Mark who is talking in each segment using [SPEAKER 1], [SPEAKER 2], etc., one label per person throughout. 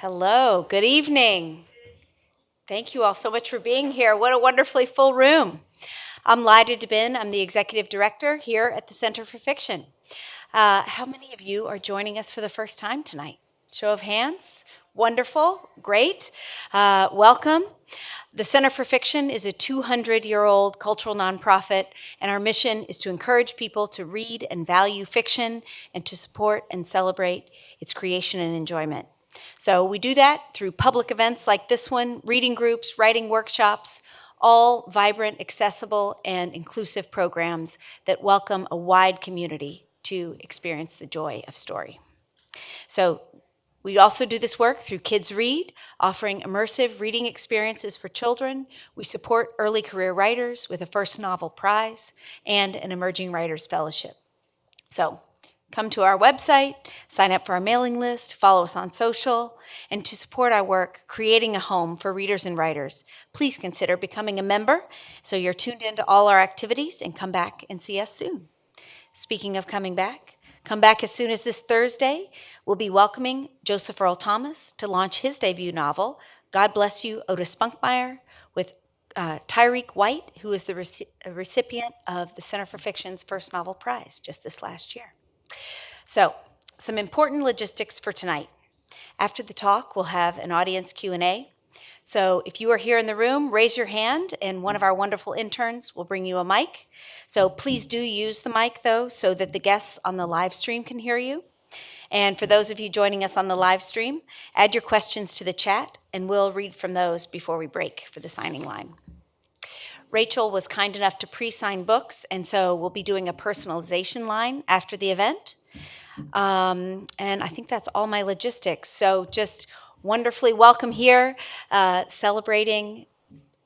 [SPEAKER 1] Hello, good evening. Thank you all so much for being here. What a wonderfully full room. I'm Lyda Dubin. I'm the executive director here at the Center for Fiction. How many of you are joining us for the first time tonight? Show of hands. Wonderful, great. Welcome. The Center for Fiction is a 200-year-old cultural nonprofit, and our mission is to encourage people to read and value fiction and to support and celebrate its creation and enjoyment. So we do that through public events like this one, reading groups, writing workshops, all vibrant, accessible, and inclusive programs that welcome a wide community to experience the joy of story. So we also do this work through Kids Read, offering immersive reading experiences for children. We support early career writers with a first novel prize and an emerging writers fellowship. So come to our website, sign up for our mailing list, follow us on social, and to support our work, creating a home for readers and writers, please consider becoming a member so you're tuned into all our activities and come back and see us soon. Speaking of coming back, come back as soon as this Thursday. We'll be welcoming Joseph Earl Thomas to launch his debut novel, God Bless You, Otis Spunkmeyer, with Tyreek White, who is the recipient of the Center for Fiction's First Novel Prize just this last year. So, some important logistics for tonight. After the talk, we'll have an audience Q&A. So if you are here in the room, raise your hand and one of our wonderful interns will bring you a mic. So please do use the mic though so that the guests on the live stream can hear you. And for those of you joining us on the live stream, add your questions to the chat and we'll read from those before we break for the signing line. Rachel was kind enough to pre-sign books, and so we'll be doing a personalization line after the event. And I think that's all my logistics. So just wonderfully welcome here, celebrating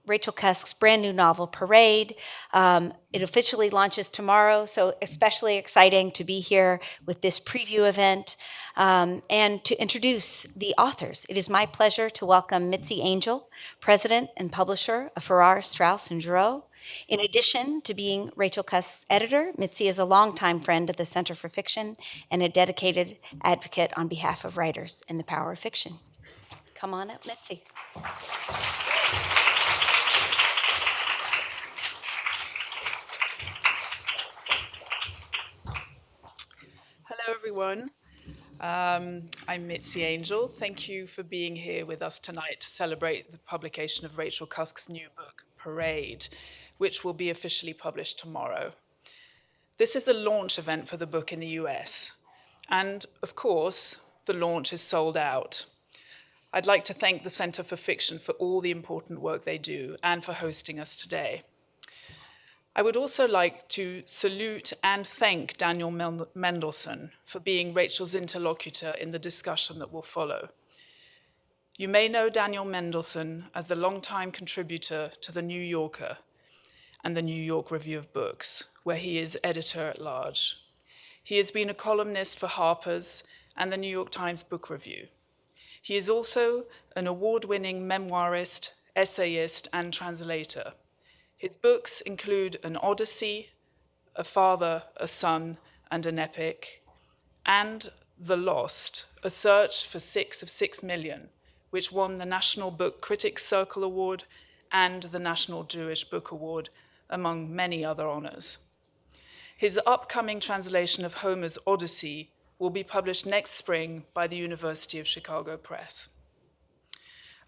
[SPEAKER 1] Rachel Cusk's brand new novel, Parade. It officially launches tomorrow, so especially exciting to be here with this preview event and to introduce the authors. It is my pleasure to welcome Mitzi Angel, president and publisher of Farrar, Straus & Giroux. In addition to being Rachel Cusk's editor, Mitzi is a longtime friend of the Center for Fiction and a dedicated advocate on behalf of writers in the power of fiction. Come on up, Mitzi.
[SPEAKER 2] Hello, everyone. I'm Mitzi Angel. Thank you for being here with us tonight to celebrate the publication of Rachel Cusk's new book, Parade, which will be officially published tomorrow. This is the launch event for the book in the US. And of course, the launch is sold out. I'd like to thank the Center for Fiction for all the important work they do and for hosting us today. I would also like to salute and thank Daniel Mendelsohn for being Rachel's interlocutor in the discussion that will follow. You may know Daniel Mendelsohn as the longtime contributor to The New Yorker and the New York Review of Books, where he is editor-at-large. He has been a columnist for Harper's and the New York Times Book Review. He is also an award-winning memoirist, essayist, and translator. His books include An Odyssey, A Father, a Son, and an Epic, and The Lost, A Search for 6 of 6 Million, which won the National Book Critics Circle Award and the National Jewish Book Award, among many other honors. His upcoming translation of Homer's Odyssey will be published next spring by the University of Chicago Press.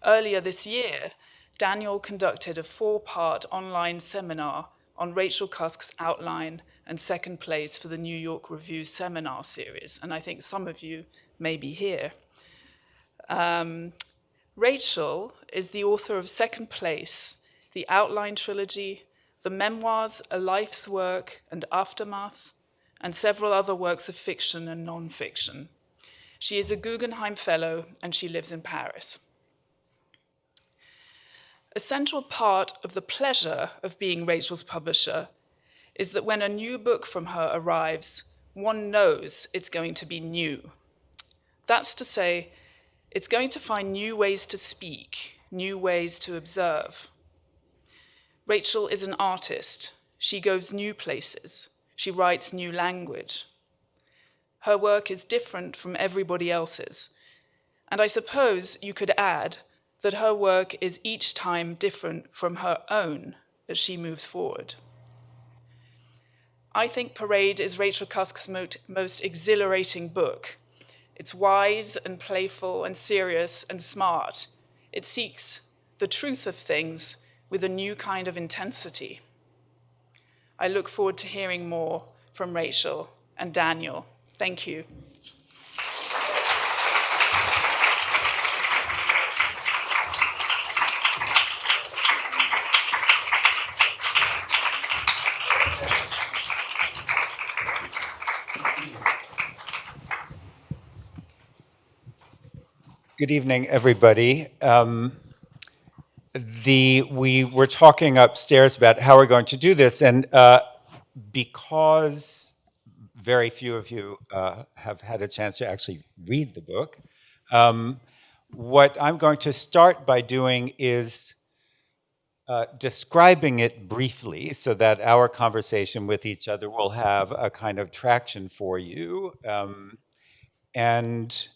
[SPEAKER 2] Earlier this year, Daniel conducted a 4-part online seminar on Rachel Cusk's outline and second place for the New York Review seminar series, and I think some of you may be here. Rachel is the author of Second Place, the Outline Trilogy, the memoirs A Life's Work and Aftermath, and several other works of fiction and non-fiction. She is a Guggenheim Fellow and she lives in Paris. A central part of the pleasure of being Rachel's publisher is that when a new book from her arrives, one knows it's going to be new. That's to say, it's going to find new ways to speak, new ways to observe. Rachel is an artist. She goes new places. She writes new language. Her work is different from everybody else's, And I suppose you could add that her work is each time different from her own as she moves forward. I think Parade is Rachel Cusk's most exhilarating book. It's wise and playful and serious and smart. It seeks the truth of things with a new kind of intensity. I look forward to hearing more from Rachel and Daniel. Thank you.
[SPEAKER 3] Good evening, everybody. We were talking upstairs about how we're going to do this, and because very few of you have had a chance to actually read the book, what I'm going to start by doing is describing it briefly so that our conversation with each other will have a kind of traction for you. And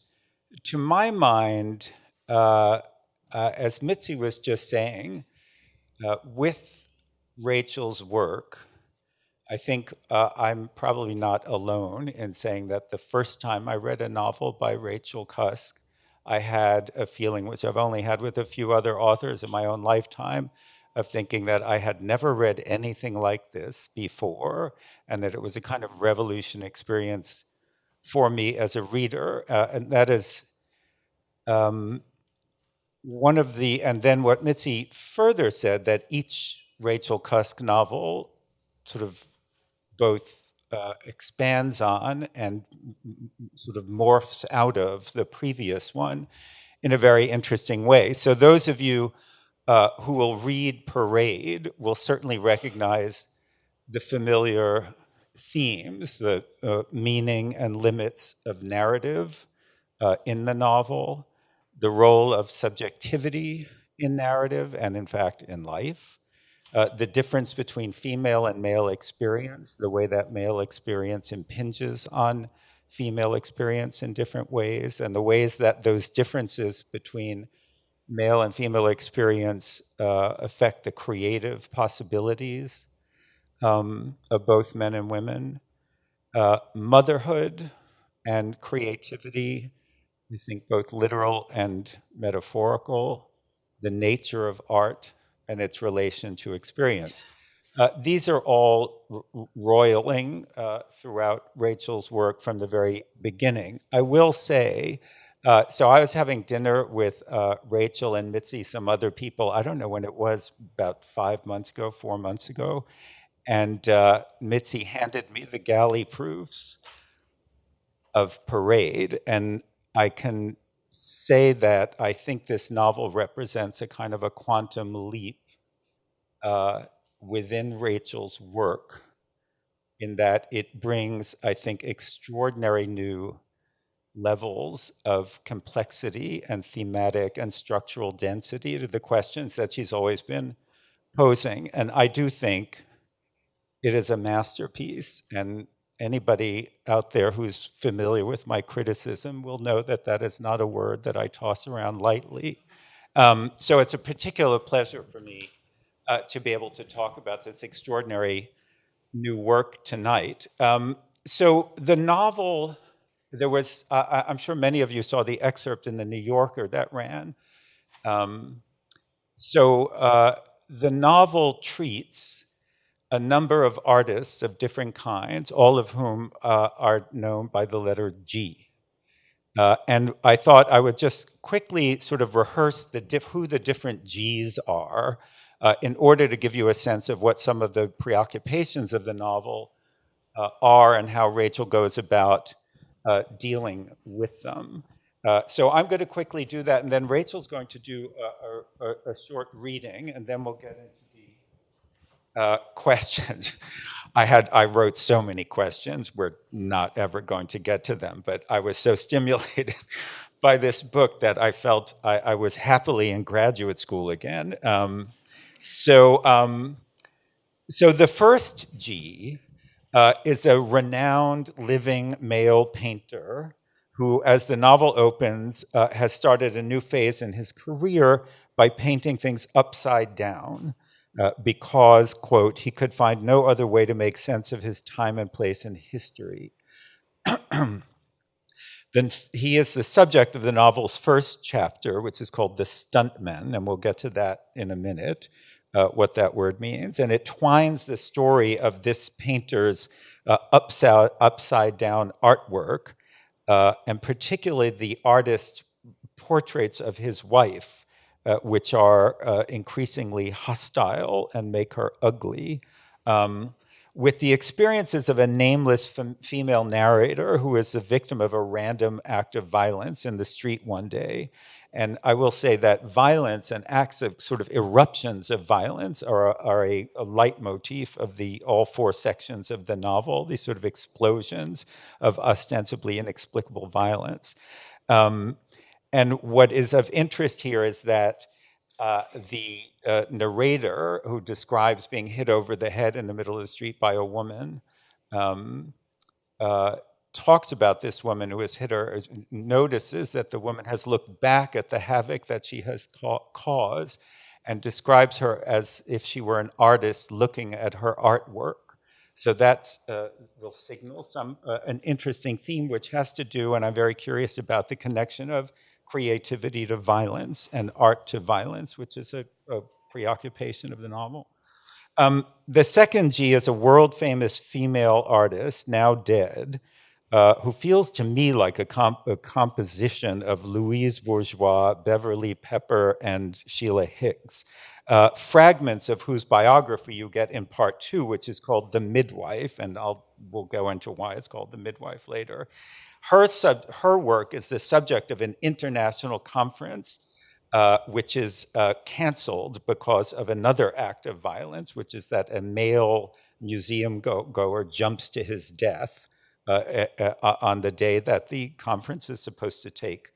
[SPEAKER 3] to my mind, as Mitzi was just saying, with Rachel's work, I think I'm probably not alone in saying that the first time I read a novel by Rachel Cusk, I had a feeling, which I've only had with a few other authors in my own lifetime, of thinking that I had never read anything like this before, and that it was a kind of revolution experience for me as a reader. And that is one of the, and then what Mitzi further said, that each Rachel Cusk novel sort of both expands on and sort of morphs out of the previous one in a very interesting way. So those of you who will read Parade will certainly recognize the familiar themes, the meaning and limits of narrative in the novel, the role of subjectivity in narrative and, in fact, in life, the difference between female and male experience, the way that male experience impinges on female experience in different ways, and the ways that those differences between male and female experience affect the creative possibilities of both men and women, motherhood and creativity, I think both literal and metaphorical, the nature of art and its relation to experience. These are all roiling throughout Rachel's work from the very beginning. I will say, so I was having dinner with Rachel and Mitzi, some other people, I don't know when it was, about 5 months ago, 4 months ago, and Mitzi handed me the galley proofs of Parade, and I can say that I think this novel represents a kind of a quantum leap within Rachel's work, in that it brings, I think, extraordinary new levels of complexity and thematic and structural density to the questions that she's always been posing. And I do think it is a masterpiece, and anybody out there who's familiar with my criticism will know that that is not a word that I toss around lightly. So it's a particular pleasure for me to be able to talk about this extraordinary new work tonight. So the novel, there was, I'm sure many of you saw the excerpt in the New Yorker that ran. The novel treats a number of artists of different kinds, all of whom are known by the letter G. And I thought I would just quickly sort of rehearse who the different Gs are in order to give you a sense of what some of the preoccupations of the novel are and how Rachel goes about dealing with them. So I'm going to quickly do that, and then Rachel's going to do a short reading, and then we'll get into questions. I wrote so many questions. We're not ever going to get to them, but I was so stimulated by this book that I felt I was happily in graduate school again. So the first G is a renowned living male painter who, as the novel opens, has started a new phase in his career by painting things upside down because, quote, he could find no other way to make sense of his time and place in history. Then he is the subject of the novel's first chapter, which is called The Stuntmen, and we'll get to that in a minute, what that word means. And it twines the story of this painter's upside down artwork, and particularly the artist's portraits of his wife, which are increasingly hostile and make her ugly. With the experiences of a nameless female narrator who is the victim of a random act of violence in the street one day. And I will say that violence and acts of sort of eruptions of violence are a leitmotif of all four sections of the novel, these sort of explosions of ostensibly inexplicable violence. And what is of interest here is that the narrator, who describes being hit over the head in the middle of the street by a woman, um, talks about this woman who has hit her, notices that the woman has looked back at the havoc that she has caused, and describes her as if she were an artist looking at her artwork. So that will signal an interesting theme, which has to do, and I'm very curious about the connection of creativity to violence and art to violence, which is a preoccupation of the novel. The second G is a world-famous female artist, now dead, who feels to me like a composition of Louise Bourgeois, Beverly Pepper, and Sheila Hicks, fragments of whose biography you get in part 2, which is called The Midwife, and we'll go into why it's called The Midwife later. Her work is the subject of an international conference, which is canceled because of another act of violence, which is that a male museum goer jumps to his death on the day that the conference is supposed to take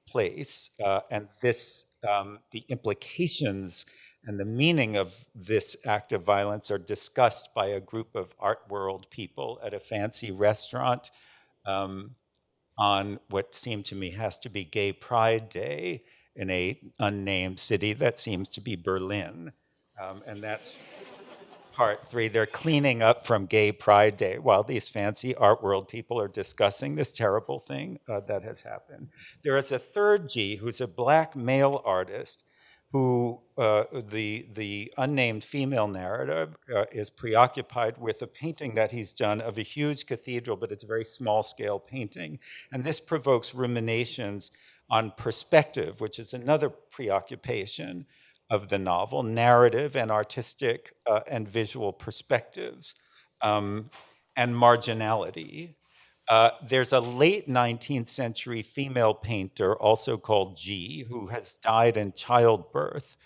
[SPEAKER 3] place. And the implications and the meaning of this act of violence are discussed by a group of art world people at a fancy restaurant on what seemed to me has to be Gay Pride Day in a unnamed city that seems to be Berlin. And that's part 3. They're cleaning up from Gay Pride Day while these fancy art world people are discussing this terrible thing that has happened. There is a third G who's a black male artist who the unnamed female narrative is preoccupied with a painting that he's done of a huge cathedral, but it's a very small scale painting. And this provokes ruminations on perspective, which is another preoccupation of the novel, narrative and artistic and visual perspectives, and marginality. There's a late 19th century female painter, also called G, who has died in childbirth,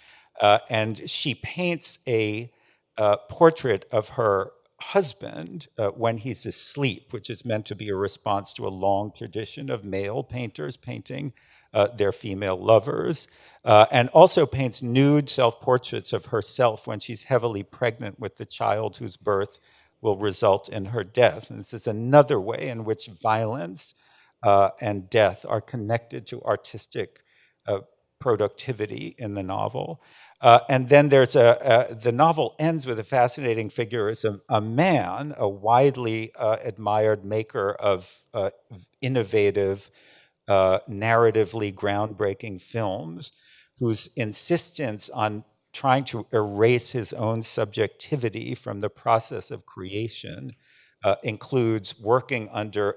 [SPEAKER 3] and she paints a portrait of her husband when he's asleep, which is meant to be a response to a long tradition of male painters painting their female lovers, and also paints nude self-portraits of herself when she's heavily pregnant with the child whose birth will result in her death. And this is another way in which violence and death are connected to artistic productivity in the novel. And then there's the novel ends with a fascinating figure as a man, a widely admired maker of innovative, narratively groundbreaking films, whose insistence on trying to erase his own subjectivity from the process of creation includes working under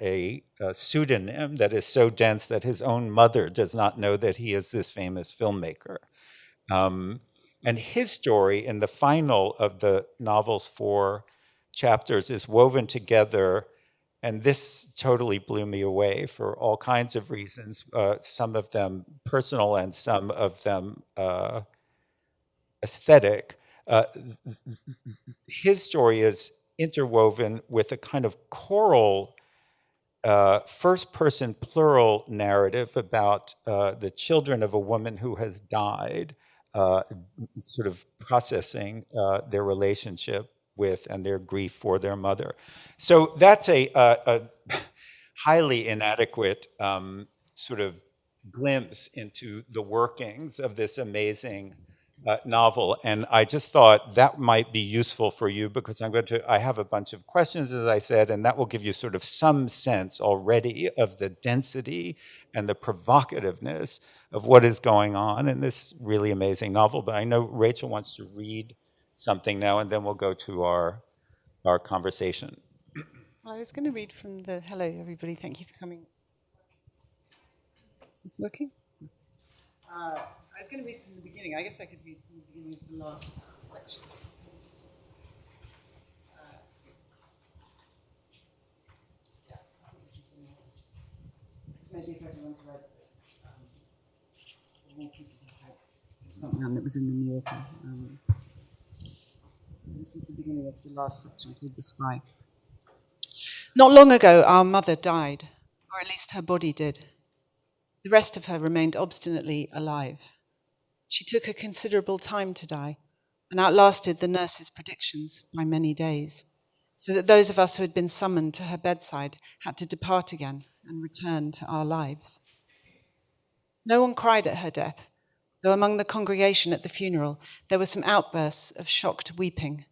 [SPEAKER 3] a pseudonym that is so dense that his own mother does not know that he is this famous filmmaker. And his story in the final of the novel's 4 chapters is woven together, and this totally blew me away for all kinds of reasons, some of them personal and some of them aesthetic. His story is interwoven with a kind of choral first-person plural narrative about the children of a woman who has died, sort of processing their relationship with and their grief for their mother. So that's a highly inadequate sort of glimpse into the workings of this amazing novel. And I just thought that might be useful for you because I have a bunch of questions, as I said, and that will give you sort of some sense already of the density and the provocativeness of what is going on in this really amazing novel. But I know Rachel wants to read something now, and then we'll go to our conversation.
[SPEAKER 4] Well, I was going to read from the. Hello, everybody. Thank you for coming. Is this working? I was going to read from the beginning. I guess I could read from the beginning of the last section. Yeah, I think this is so maybe if everyone's read, more people have read the stuntman that was in the New Yorker. So this is the beginning of the last section called The Spy. Not long ago, our mother died, or at least her body did. The rest of her remained obstinately alive. She took a considerable time to die and outlasted the nurse's predictions by many days, so that those of us who had been summoned to her bedside had to depart again and return to our lives. No one cried at her death, though among the congregation at the funeral there were some outbursts of shocked weeping,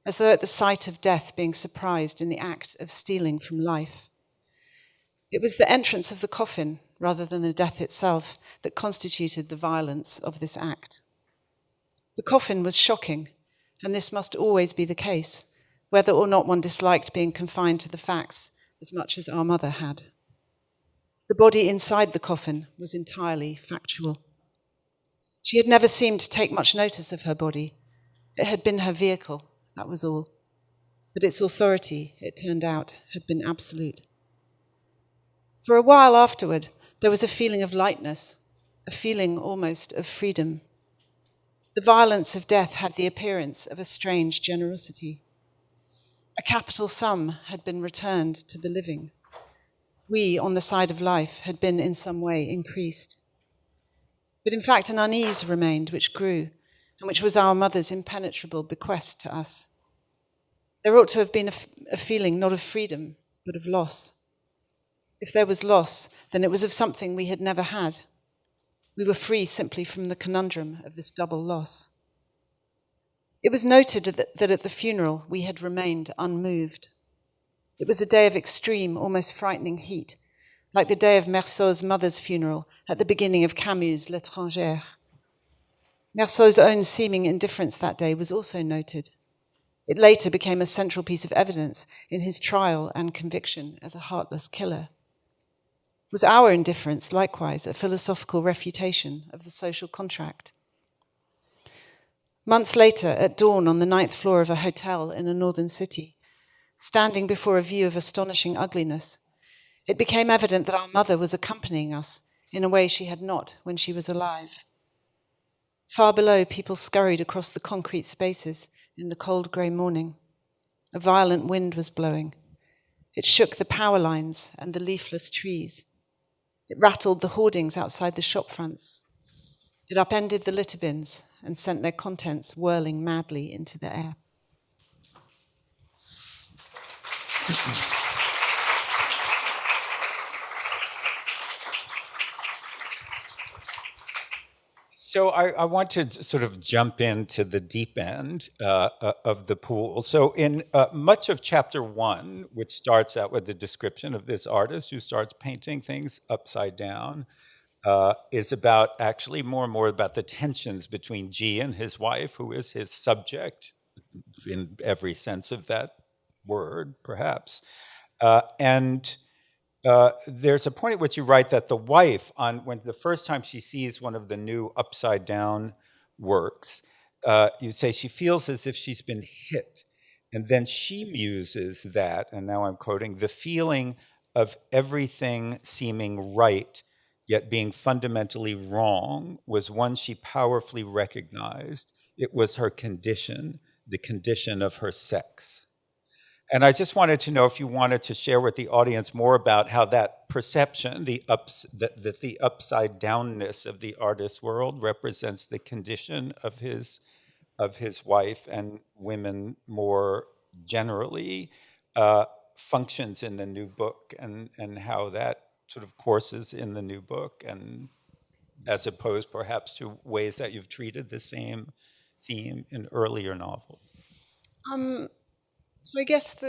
[SPEAKER 4] as though at the sight of death being surprised in the act of stealing from life. It was the entrance of the coffin, rather than the death itself, that constituted the violence of this act. The coffin was shocking, and this must always be the case, whether or not one disliked being confined to the facts as much as our mother had. The body inside the coffin was entirely factual. She had never seemed to take much notice of her body. It had been her vehicle, that was all. But its authority, it turned out, had been absolute. For a while afterward, there was a feeling of lightness, a feeling almost of freedom. The violence of death had the appearance of a strange generosity. A capital sum had been returned to the living. We, on the side of life, had been in some way increased. But in fact, an unease remained which grew, and which was our mother's impenetrable bequest to us. There ought to have been a feeling not of freedom, but of loss. If there was loss, then it was of something we had never had. We were free simply from the conundrum of this double loss. It was noted that at the funeral we had remained unmoved. It was a day of extreme, almost frightening heat, like the day of Meursault's mother's funeral at the beginning of Camus' L'Étrangère. Meursault's own seeming indifference that day was also noted. It later became a central piece of evidence in his trial and conviction as a heartless killer. Was our indifference likewise a philosophical refutation of the social contract? Months later, at dawn on the 9th floor of a hotel in a northern city, standing before a view of astonishing ugliness, it became evident that our mother was accompanying us in a way she had not when she was alive. Far below, people scurried across the concrete spaces in the cold grey morning. A violent wind was blowing. It shook the power lines and the leafless trees. It rattled the hoardings outside the shop fronts. It upended the litter bins and sent their contents whirling madly into the air.
[SPEAKER 3] So I want to sort of jump into the deep end of the pool. So in much of chapter 1, which starts out with the description of this artist who starts painting things upside down, is about actually more and more about the tensions between G and his wife, who is his subject in every sense of that word, perhaps. And there's a point at which you write that the wife, on when the first time she sees one of the new upside down works, you say she feels as if she's been hit. And then she muses that, and now I'm quoting, the feeling of everything seeming right, yet being fundamentally wrong, was one she powerfully recognized. It was her condition, the condition of her sex. And I just wanted to know if you wanted to share with the audience more about how that perception, that the upside downness of the artist's world represents the condition of his wife and women more generally, functions in the new book, and how that sort of courses in the new book, and as opposed perhaps to ways that you've treated the same theme in earlier novels.
[SPEAKER 4] So I guess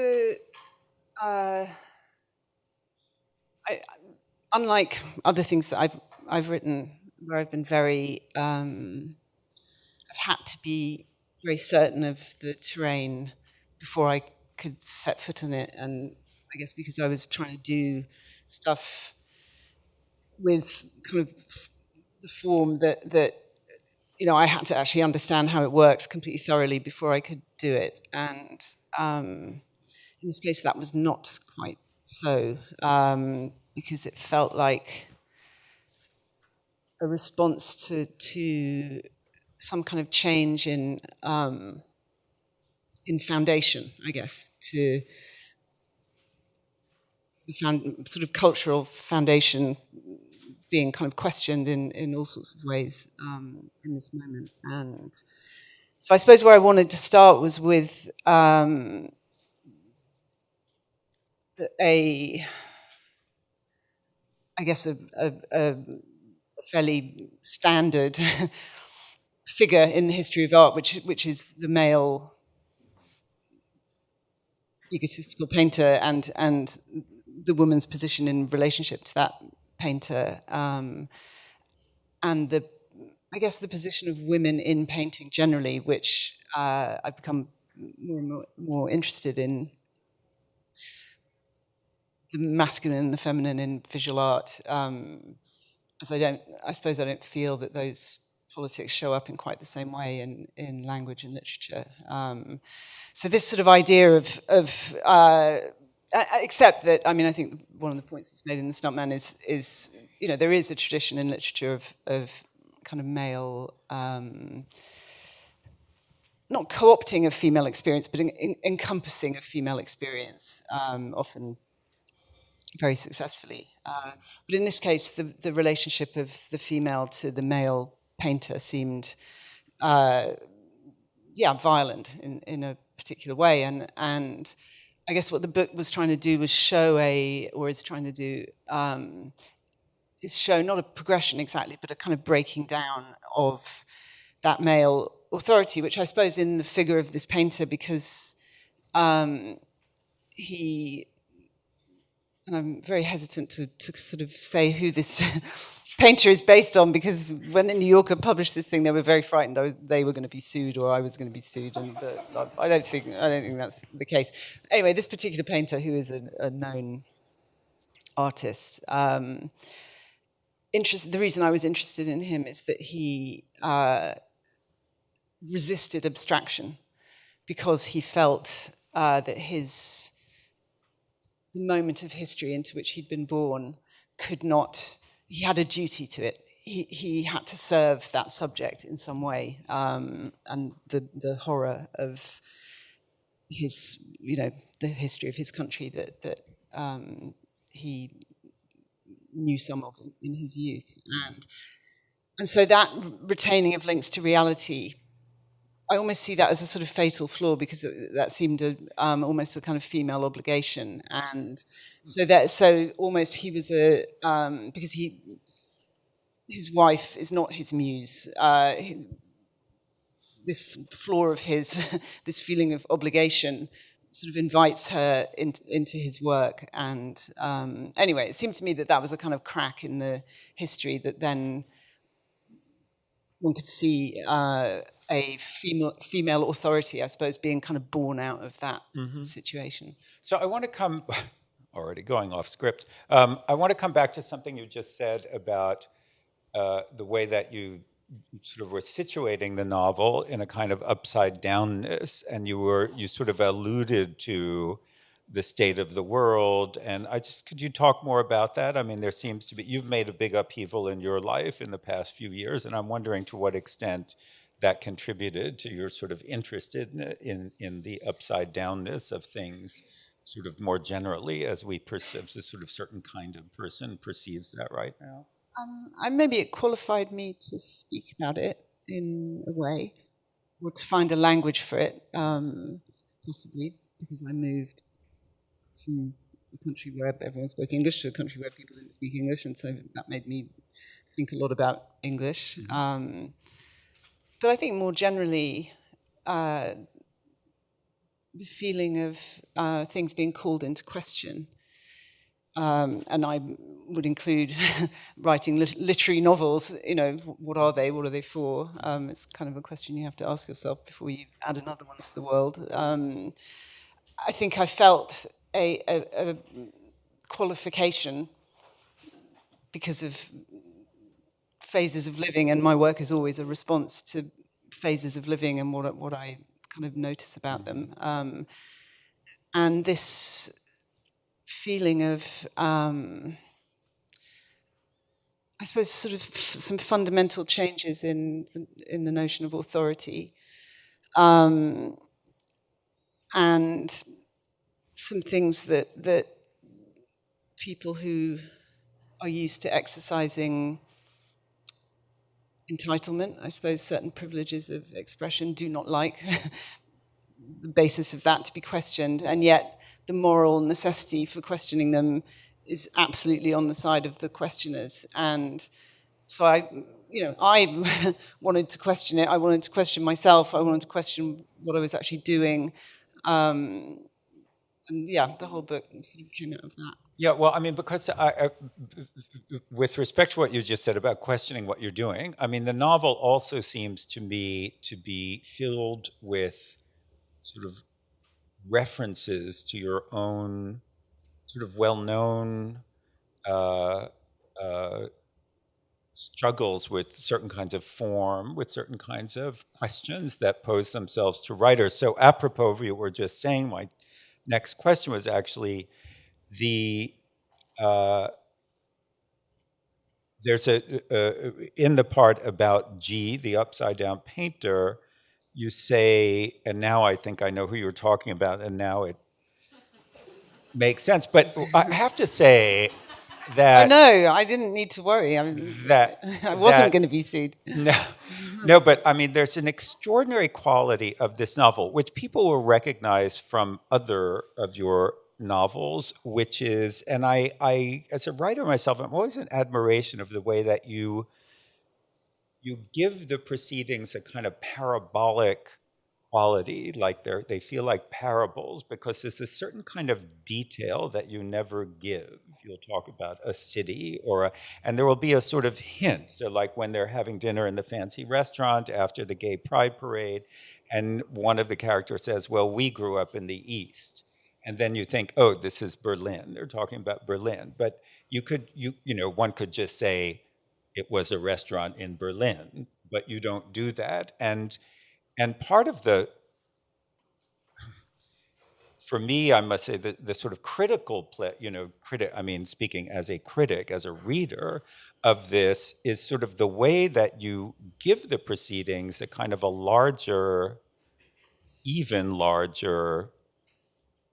[SPEAKER 4] unlike other things that I've written, where I've been very, I've had to be very certain of the terrain before I could set foot in it, and I guess because I was trying to do stuff with kind of the form that I had to actually understand how it worked completely thoroughly before I could do it, and in this case, that was not quite so, because it felt like a response to some kind of change in foundation, I guess, to the sort of cultural foundation being kind of questioned in all sorts of ways in this moment. And so I suppose where I wanted to start was with a fairly standard figure in the history of art, which is the male egotistical painter, and the woman's position in relationship to that painter, and I guess the position of women in painting generally, which I've become more and more interested in, the masculine and the feminine in visual art, as I suppose I don't feel that those politics show up in quite the same way in language and literature. So this sort of idea of except that, I mean, I think one of the points that's made in The Stuntman is there is a tradition in literature of kind of male, not co-opting of female experience, but encompassing of female experience, often very successfully. But in this case, the relationship of the female to the male painter seemed, violent in a particular way. And I guess what the book was trying to do was is show not a progression exactly, but a kind of breaking down of that male authority, which I suppose in the figure of this painter, because he, and I'm very hesitant to sort of say who this painter is based on, because when the New Yorker published this thing, they were very frightened they were going to be sued, or I was going to be sued, but I don't think that's the case. Anyway, this particular painter, who is a known artist, the reason I was interested in him is that he resisted abstraction, because he felt that the moment of history into which he'd been born he had a duty to it. He had to serve that subject in some way, and the horror of his, the history of his country that he knew some of in his youth, and so that retaining of links to reality, I almost see that as a sort of fatal flaw, because that seemed almost a kind of female obligation, and so almost he was because his wife is not his muse. This flaw of his, this feeling of obligation, sort of invites her into his work, and anyway, it seemed to me that was a kind of crack in the history that then one could see. A female authority, I suppose, being kind of born out of that situation.
[SPEAKER 3] So I want to come, already going off script, I want to come back to something you just said about the way that you sort of were situating the novel in a kind of upside downness, and you sort of alluded to the state of the world, and could you talk more about that? I mean, there seems to be, you've made a big upheaval in your life in the past few years, and I'm wondering to what extent that contributed to your sort of interest in the upside downness of things, sort of more generally, as a sort of certain kind of person perceives that right now.
[SPEAKER 4] Maybe it qualified me to speak about it in a way, or to find a language for it, possibly because I moved from a country where everyone spoke English to a country where people didn't speak English, and so that made me think a lot about English. But I think more generally, the feeling of things being called into question. And I would include writing literary novels. You know, what are they? What are they for? It's kind of a question you have to ask yourself before you add another one to the world. I think I felt a qualification because of phases of living, and my work is always a response to phases of living and what I kind of notice about them. And this feeling of, I suppose, sort of some fundamental changes in the notion of authority, and some things that people who are used to exercising entitlement, I suppose, certain privileges of expression, do not like the basis of that to be questioned, and yet the moral necessity for questioning them is absolutely on the side of the questioners. And so I wanted to question it. I wanted to question myself. I wanted to question what I was actually doing. And yeah, the whole book sort of came out of that.
[SPEAKER 3] Yeah, well, I mean, because with respect to what you just said about questioning what you're doing, I mean, the novel also seems to me to be filled with sort of references to your own sort of well-known uh, uh, struggles with certain kinds of form, with certain kinds of questions that pose themselves to writers. So apropos of what you were just saying, my next question was actually the there's in the part about G, the upside down painter, you say, and now I think I know who you're talking about, and now it makes sense. But I have to say that
[SPEAKER 4] No, I didn't need to worry. I mean,
[SPEAKER 3] that
[SPEAKER 4] I wasn't
[SPEAKER 3] that
[SPEAKER 4] going to be sued.
[SPEAKER 3] no, no, but I mean, there's an extraordinary quality of this novel, which people will recognize from other of your novels, which is, and I, as a writer myself, I'm always in admiration of the way that you give the proceedings a kind of parabolic quality, like they feel like parables, because there's a certain kind of detail that you never give. You'll talk about a city and there will be a sort of hint. So like when they're having dinner in the fancy restaurant after the gay pride parade, and one of the characters says, well, we grew up in the East. And then you think, oh, this is Berlin. They're talking about Berlin. But one could just say it was a restaurant in Berlin, but you don't do that. And part of for me, I must say the sort of critical I mean, speaking as a critic, as a reader of this, is sort of the way that you give the proceedings a kind of a larger, even larger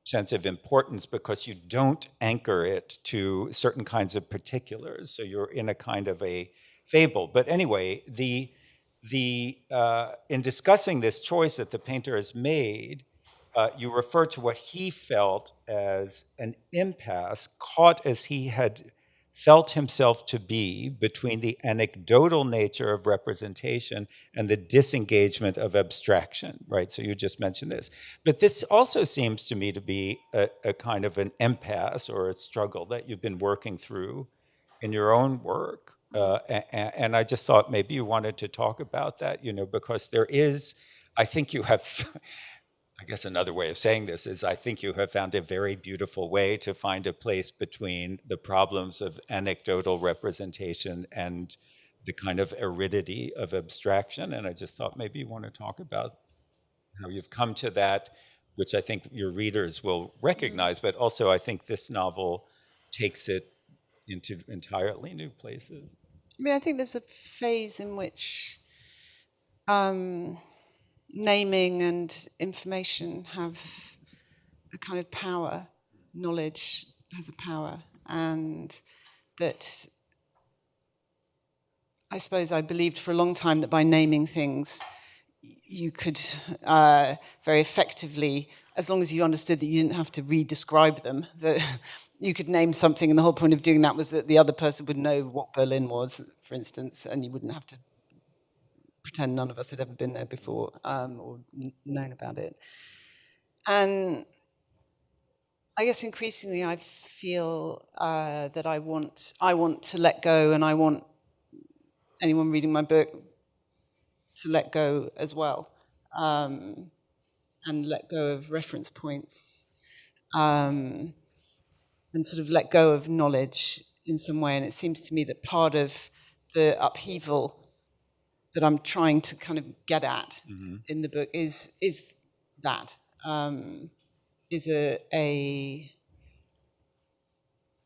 [SPEAKER 3] sense of importance, because you don't anchor it to certain kinds of particulars. So you're in a kind of a fable. But anyway, in discussing this choice that the painter has made, you refer to what he felt as an impasse, caught as he had felt himself to be between the anecdotal nature of representation and the disengagement of abstraction, right? So you just mentioned this. But this also seems to me to be a kind of an impasse or a struggle that you've been working through in your own work. And I just thought maybe you wanted to talk about that, because there is, I think you have, I guess another way of saying this is I think you have found a very beautiful way to find a place between the problems of anecdotal representation and the kind of aridity of abstraction. And I just thought maybe you want to talk about how you've come to that, which I think your readers will recognize, but also I think this novel takes it into entirely new places.
[SPEAKER 4] I mean, I think there's a phase in which naming and information have a kind of power. Knowledge has a power, and that I suppose I believed for a long time that by naming things, you could very effectively, as long as you understood that you didn't have to re-describe them, that you could name something, and the whole point of doing that was that the other person would know what Berlin was, for instance, and you wouldn't have to pretend none of us had ever been there before or known about it. And I guess increasingly I feel that I want to let go, and I want anyone reading my book to let go as well, and let go of reference points, and sort of let go of knowledge in some way. And it seems to me that part of the upheaval that I'm trying to kind of get at in the book is that is a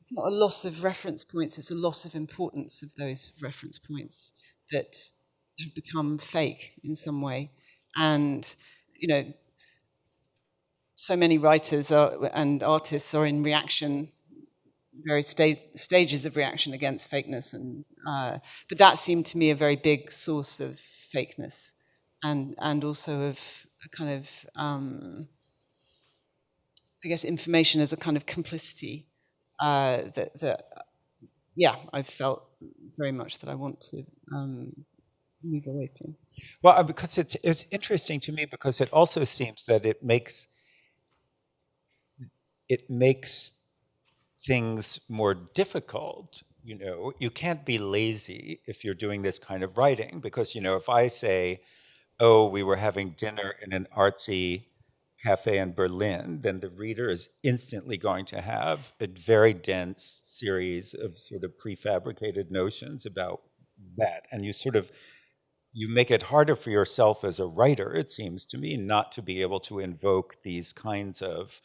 [SPEAKER 4] it's not a loss of reference points, it's a loss of importance of those reference points that have become fake in some way. And, you know, so many writers and artists are in reaction, various stages of reaction against fakeness. And but that seemed to me a very big source of fakeness, and also of a kind of, I guess, information as a kind of complicity that yeah, I felt very much that I want to move away from.
[SPEAKER 3] Well, because it's interesting to me because it also seems that it makes things more difficult. You know, you can't be lazy if you're doing this kind of writing because, you know, if I say, oh, we were having dinner in an artsy cafe in Berlin, then the reader is instantly going to have a very dense series of sort of prefabricated notions about that. And you make it harder for yourself as a writer, it seems to me, not to be able to invoke these kinds of,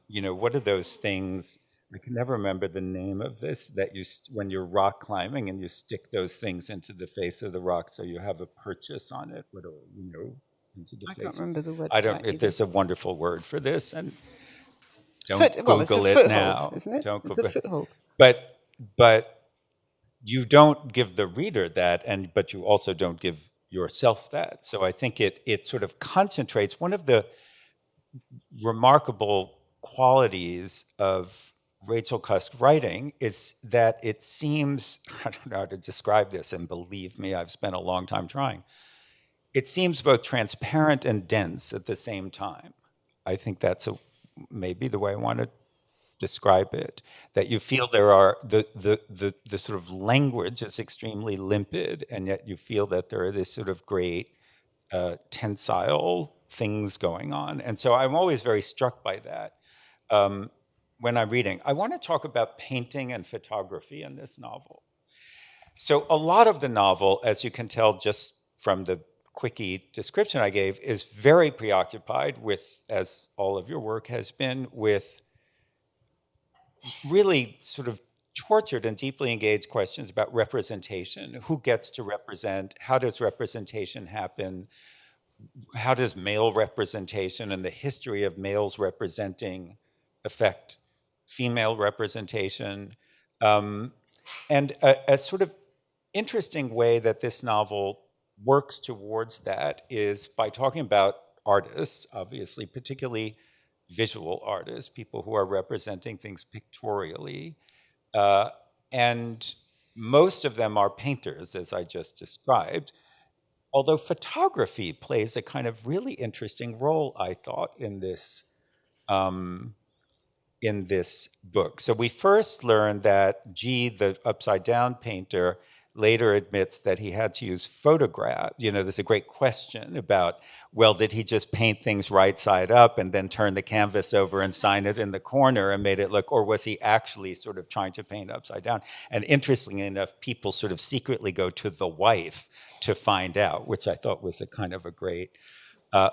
[SPEAKER 3] you know, what are those things? I can never remember the name of this, that when you're rock climbing and you stick those things into the face of the rock so you have a purchase on it, you know, into the
[SPEAKER 4] I
[SPEAKER 3] face.
[SPEAKER 4] can't remember the word
[SPEAKER 3] I
[SPEAKER 4] for
[SPEAKER 3] don't,
[SPEAKER 4] that either.
[SPEAKER 3] there's a wonderful word for this, and don't
[SPEAKER 4] Well, it's a
[SPEAKER 3] Google it
[SPEAKER 4] foothold,
[SPEAKER 3] now.
[SPEAKER 4] isn't it?
[SPEAKER 3] Don't
[SPEAKER 4] It's a
[SPEAKER 3] Google it.
[SPEAKER 4] foothold.
[SPEAKER 3] But you don't give the reader that, but you also don't give yourself that. So I think it sort of concentrates. One of the remarkable qualities of Rachel Cusk writing is that it seems, I don't know how to describe this, and believe me, I've spent a long time trying. It seems both transparent and dense at the same time. I think that's maybe the way I want to describe it, that you feel there are the sort of language is extremely limpid, and yet you feel that there are this sort of great tensile things going on. And so I'm always very struck by that when I'm reading. I want to talk about painting and photography in this novel. So a lot of the novel, as you can tell just from the quickie description I gave, is very preoccupied with, as all of your work has been, with really sort of tortured and deeply engaged questions about representation. Who gets to represent? How does representation happen? How does male representation and the history of males representing affect female representation? And a sort of interesting way that this novel works towards that is by talking about artists, obviously, particularly visual artists, people who are representing things pictorially. Uh, and most of them are painters, as I just described. Although photography plays a kind of really interesting role, I thought, in this book. So we first learned that G, the upside down painter, later admits that he had to use photographs. You know, there's a great question about, well, did he just paint things right side up and then turn the canvas over and sign it in the corner and made it look, or was he actually sort of trying to paint upside down? And interestingly enough, people sort of secretly go to the wife to find out, which I thought was a kind of a great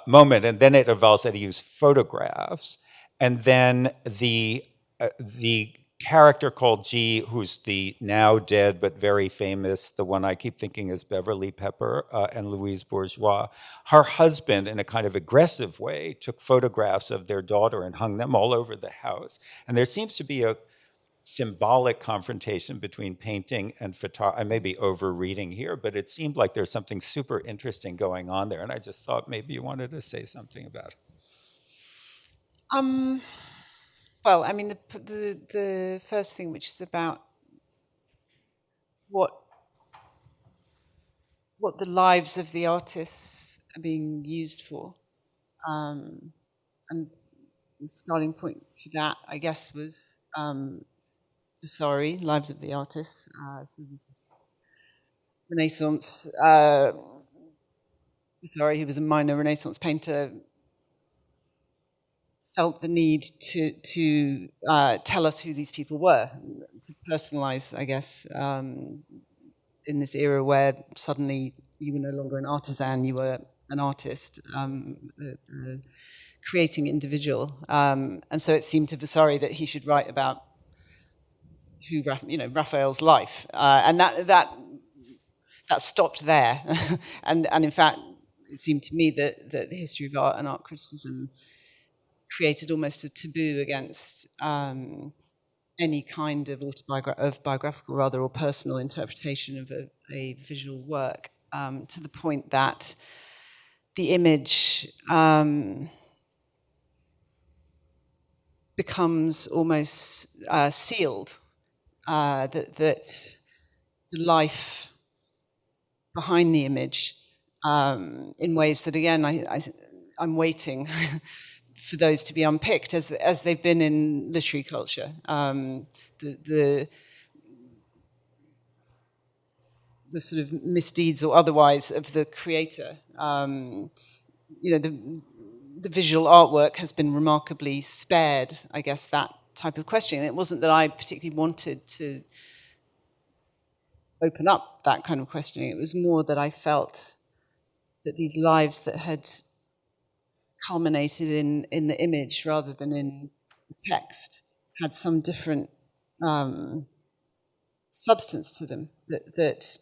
[SPEAKER 3] moment. And then it evolves that he used photographs. And then the character called G, who's the now dead but very famous, the one I keep thinking is Beverly Pepper and Louise Bourgeois, her husband, in a kind of aggressive way, took photographs of their daughter and hung them all over the house. And there seems to be symbolic confrontation between painting and photography. I may be overreading here, but it seemed like there's something super interesting going on there, and I just thought maybe you wanted to say something about it.
[SPEAKER 4] Well, I mean, the first thing, which is about what the lives of the artists are being used for, and the starting point for that, I guess, was Vasari, Lives of the Artists. So this is Renaissance. Vasari, who was a minor Renaissance painter, felt the need to tell us who these people were, to personalize, I guess, in this era where suddenly you were no longer an artisan, you were an artist, a creating individual. And so it seemed to Vasari that he should write about who, Raphael's life. And that stopped there. and in fact, it seemed to me that the history of art and art criticism created almost a taboo against any kind of biographical, rather, or personal interpretation of a visual work, to the point that the image becomes almost sealed, that the life behind the image, in ways that, again, I'm waiting for those to be unpicked, as they've been in literary culture. The sort of misdeeds or otherwise of the creator. The visual artwork has been remarkably spared, I guess, that type of question. It wasn't that I particularly wanted to open up that kind of questioning. It was more that I felt that these lives that had culminated in the image rather than in the text had some different substance to them, that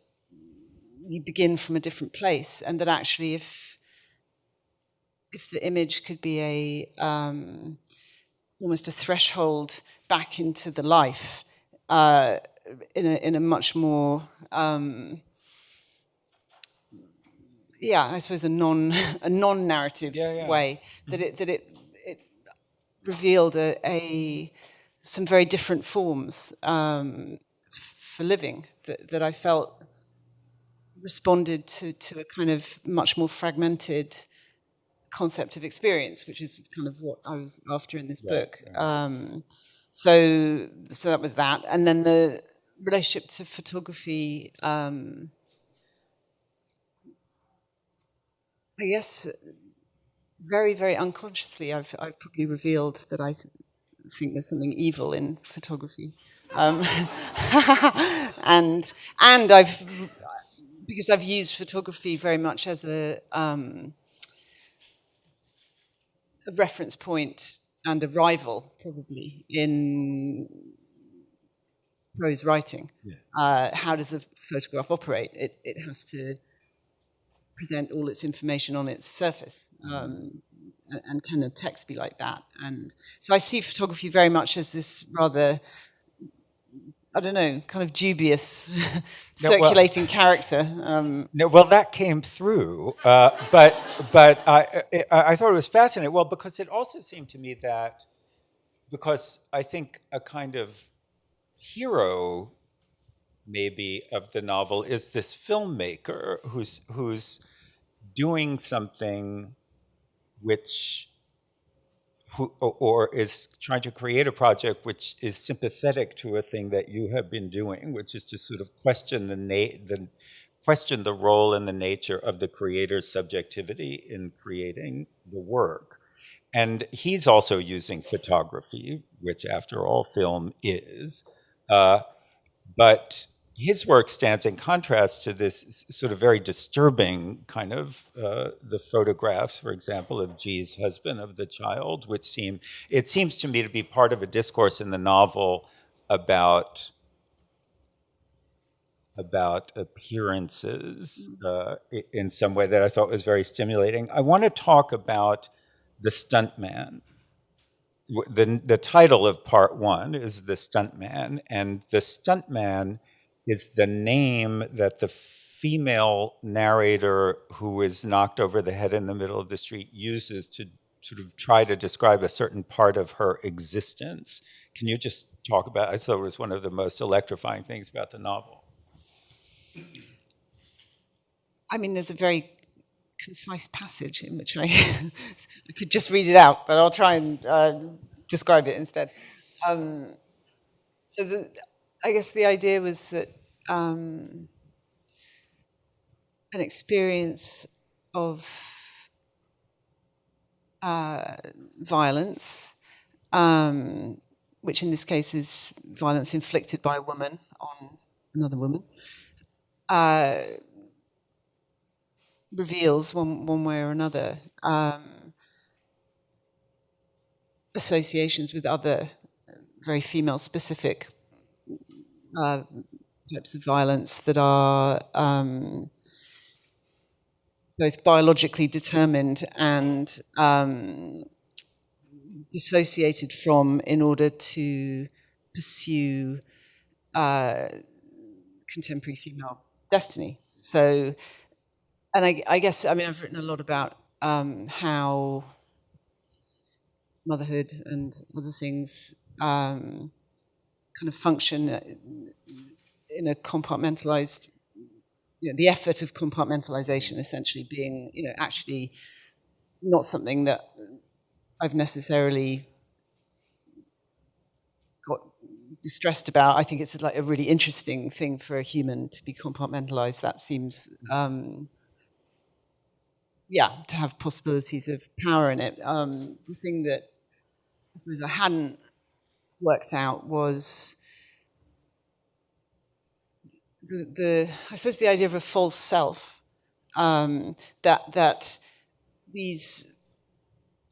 [SPEAKER 4] you begin from a different place, and that actually if the image could be almost a threshold back into the life, in a much more I suppose a non-narrative way, that it revealed some very different forms for living that I felt responded to a kind of much more fragmented concept of experience, which is kind of what I was after in this book. So that was that, and then the relationship to photography. I guess very, very unconsciously, I've probably revealed that I think there's something evil in photography, and because I've used photography very much as a reference point and a rival, probably, in prose writing. How does a photograph operate? It has to present all its information on its surface, and can a text be like that? And so I see photography very much as this rather, I don't know, kind of dubious circulating character.
[SPEAKER 3] No, well, that came through, but I thought it was fascinating. Well, because it also seemed to me that, because I think a kind of hero, maybe, of the novel is this filmmaker who's doing something or is trying to create a project which is sympathetic to a thing that you have been doing, which is to sort of question the role and the nature of the creator's subjectivity in creating the work. And he's also using photography, which, after all, film is. But his work stands in contrast to this sort of very disturbing kind of the photographs, for example, of G's husband, of the child, which seems to me to be part of a discourse in the novel about appearances in some way that I thought was very stimulating. I want to talk about the stuntman, the title of part one is The Stuntman, and the Stuntman is the name that the female narrator who is knocked over the head in the middle of the street uses to sort of try to describe a certain part of her existence. Can you just talk about, I thought it was one of the most electrifying things about the novel.
[SPEAKER 4] I mean, there's a very concise passage in which I could just read it out, but I'll try and describe it instead. So I guess the idea was that an experience of violence, which in this case is violence inflicted by a woman on another woman, reveals one way or another associations with other very female-specific types of violence that are both biologically determined and dissociated from in order to pursue contemporary female destiny. So, and I guess, I mean, I've written a lot about how motherhood and other things kind of function in a compartmentalized, the effort of compartmentalization essentially being, actually not something that I've necessarily got distressed about. I think it's like a really interesting thing for a human to be compartmentalized. That seems, to have possibilities of power in it. The thing that I suppose I hadn't worked out was I suppose the idea of a false self, that these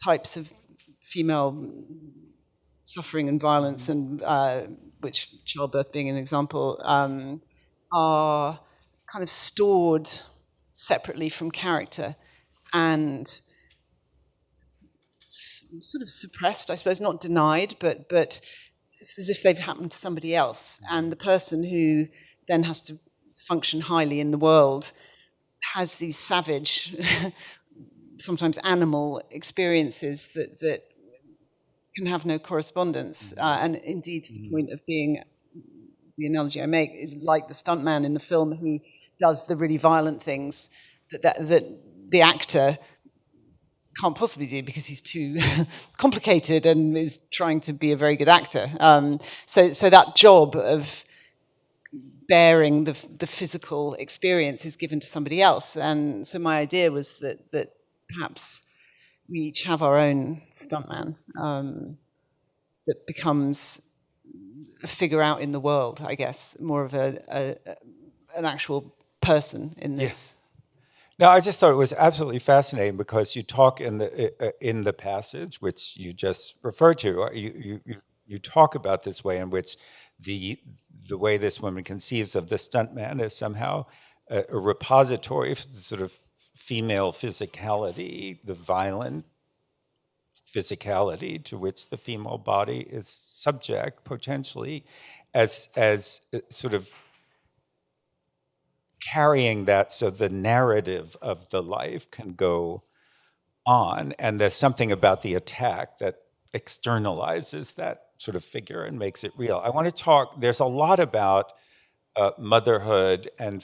[SPEAKER 4] types of female suffering and violence, and which childbirth being an example, are kind of stored separately from character and sort of suppressed, I suppose, not denied, but it's as if they've happened to somebody else. And the person who then has to function highly in the world has these savage, sometimes animal experiences that can have no correspondence. And indeed, to the point of being, the analogy I make is like the stuntman in the film who does the really violent things that the actor can't possibly do because he's too complicated and is trying to be a very good actor. So that job of bearing the physical experience is given to somebody else. And so my idea was that perhaps we each have our own stuntman that becomes a figure out in the world, I guess, more of an actual person in this.
[SPEAKER 3] Yeah. No, I just thought it was absolutely fascinating because you talk in the passage, which you just referred to. You talk about this way in which the way this woman conceives of the stuntman is somehow a repository of sort of female physicality, the violent physicality to which the female body is subject potentially, as sort of carrying that so the narrative of the life can go on. And there's something about the attack that externalizes that sort of figure and makes it real. I want to talk, there's a lot about motherhood and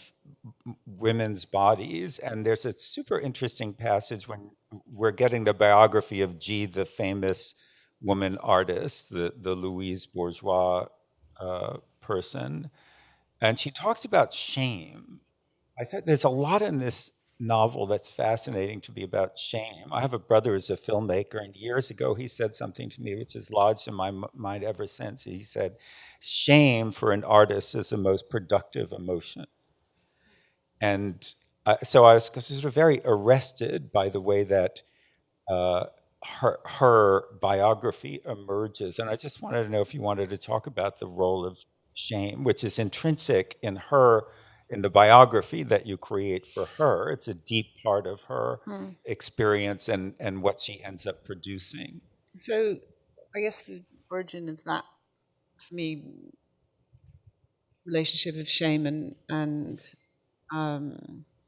[SPEAKER 3] women's bodies. And there's a super interesting passage when we're getting the biography of G, the famous woman artist, the Louise Bourgeois person. And she talks about shame. I thought there's a lot in this novel that's fascinating to be about shame. I have a brother who's a filmmaker, and years ago he said something to me which has lodged in my mind ever since. He said, shame for an artist is the most productive emotion. And so I was sort of very arrested by the way that her biography emerges. And I just wanted to know if you wanted to talk about the role of shame, which is intrinsic in her, in the biography that you create for her. It's a deep part of her experience and what she ends up producing.
[SPEAKER 4] So I guess the origin of that, for me, relationship of shame and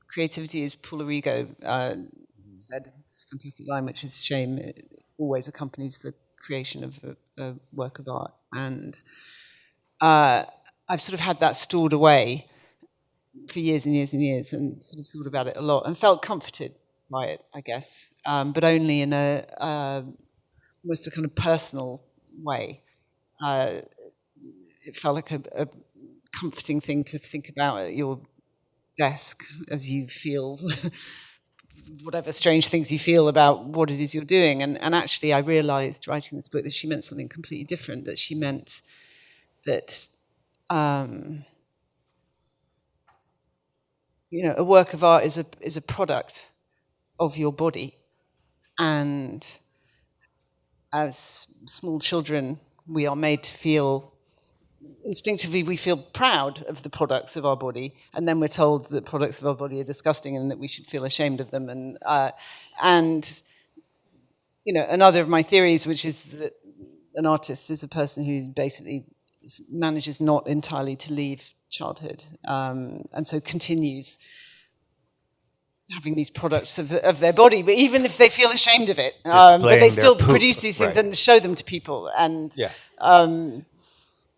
[SPEAKER 4] creativity is Pullarigo said this fantastic line, which is shame always accompanies the creation of a work of art. And I've sort of had that stored away for years and years and years, and sort of thought about it a lot and felt comforted by it, I guess, but only in a almost a kind of personal way. It felt like a comforting thing to think about at your desk as you feel whatever strange things you feel about what it is you're doing. And actually, I realized writing this book that she meant something completely different, that she meant that, a work of art is a product of your body. And as small children, we are made to feel instinctively, we feel proud of the products of our body, and then we're told that products of our body are disgusting and that we should feel ashamed of them. And another of my theories, which is that an artist is a person who basically manages not entirely to leave childhood, and so continues having these products of their body, but even if they feel ashamed of it, but they still produce these things and show them to people. And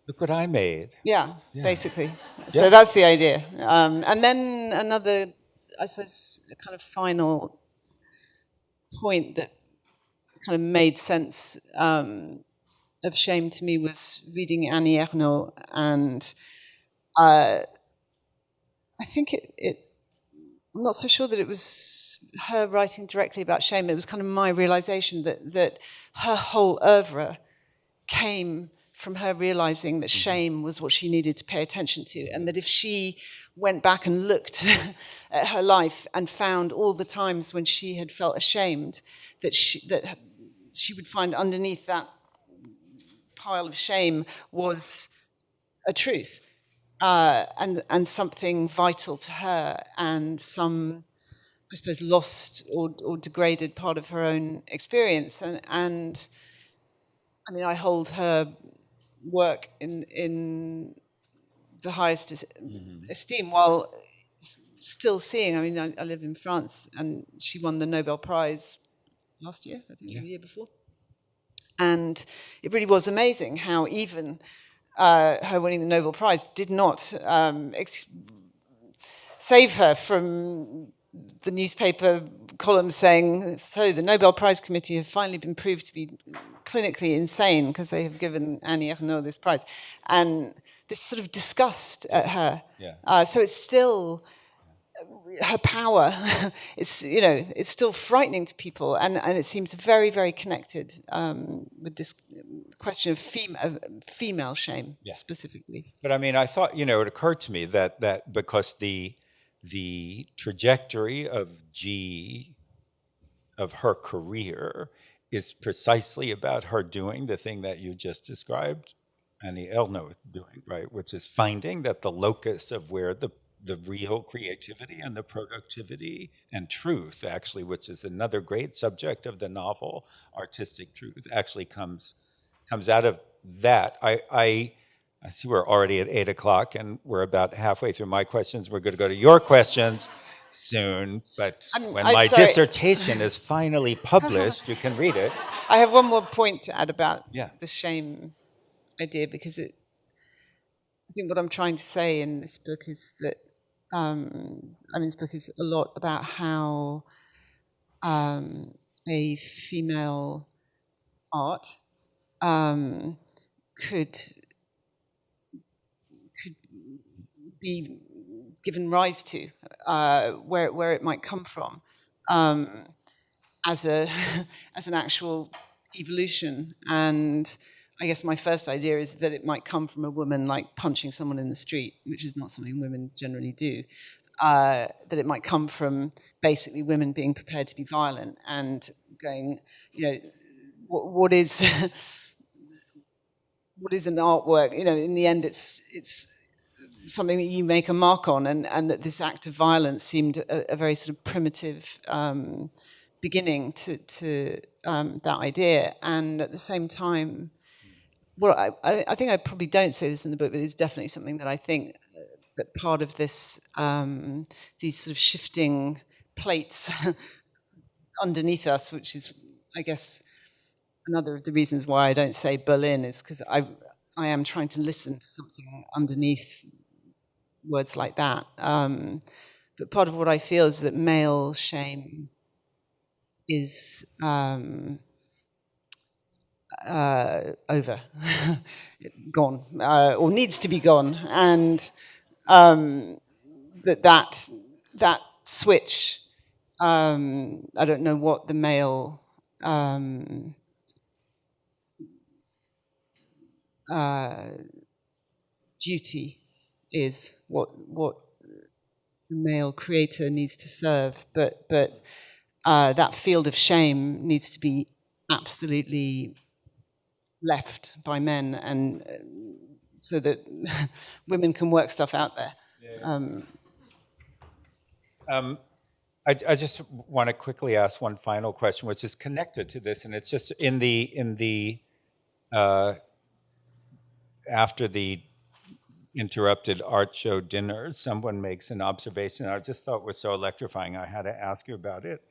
[SPEAKER 3] look what I made.
[SPEAKER 4] Yeah, basically. So that's the idea. And then another, I suppose, a kind of final point that kind of made sense of shame to me was reading Annie Ernaux. And I think I'm not so sure that it was her writing directly about shame. It was kind of my realization that her whole oeuvre came from her realizing that shame was what she needed to pay attention to, and that if she went back and looked at her life and found all the times when she had felt ashamed, that she would find underneath that pile of shame was a truth, and something vital to her, and some, I suppose, lost or degraded part of her own experience. And I mean, I hold her work in the highest esteem, while still seeing, I mean, I live in France, and she won the Nobel Prize last year, I think, the year before. And it really was amazing how even her winning the Nobel Prize did not save her from the newspaper column saying, so the Nobel Prize Committee have finally been proved to be clinically insane because they have given Annie Ernaux this prize. And this sort of disgust at her. So it's still her power. It's still frightening to people, and it seems very, very connected with this question of female shame specifically.
[SPEAKER 3] But I mean, I thought, it occurred to me that because the trajectory of her career is precisely about her doing the thing that you just described, Annie Ernaux doing, right? Which is finding that the locus of where the real creativity and the productivity and truth, actually, which is another great subject of the novel, artistic truth, actually comes out of that. I see we're already at 8 o'clock, and we're about halfway through my questions. We're going to go to your questions soon, but when my dissertation is finally published, you can read it.
[SPEAKER 4] I have one more point to add about the shame idea, because I think what I'm trying to say in this book is that, this book is a lot about how a female art could be given rise to, where it might come from, as an actual evolution. And I guess my first idea is that it might come from a woman like punching someone in the street, which is not something women generally do. That it might come from basically women being prepared to be violent and going, what is what is an artwork? In the end, it's something that you make a mark on, and that this act of violence seemed a very sort of primitive beginning to that idea, and at the same time, well, I think I probably don't say this in the book, but it's definitely something that I think that part of this, these sort of shifting plates underneath us, which is, I guess, another of the reasons why I don't say Berlin, is because I am trying to listen to something underneath words like that. But part of what I feel is that male shame is over, gone, or needs to be gone, and that switch. I don't know what the male duty is, what the male creator needs to serve, but that field of shame needs to be absolutely left by men, and so that women can work stuff out there.
[SPEAKER 3] I just want to quickly ask one final question, which is connected to this, and it's just in the after the interrupted art show dinner, someone makes an observation I just thought was so electrifying. I had to ask you about it.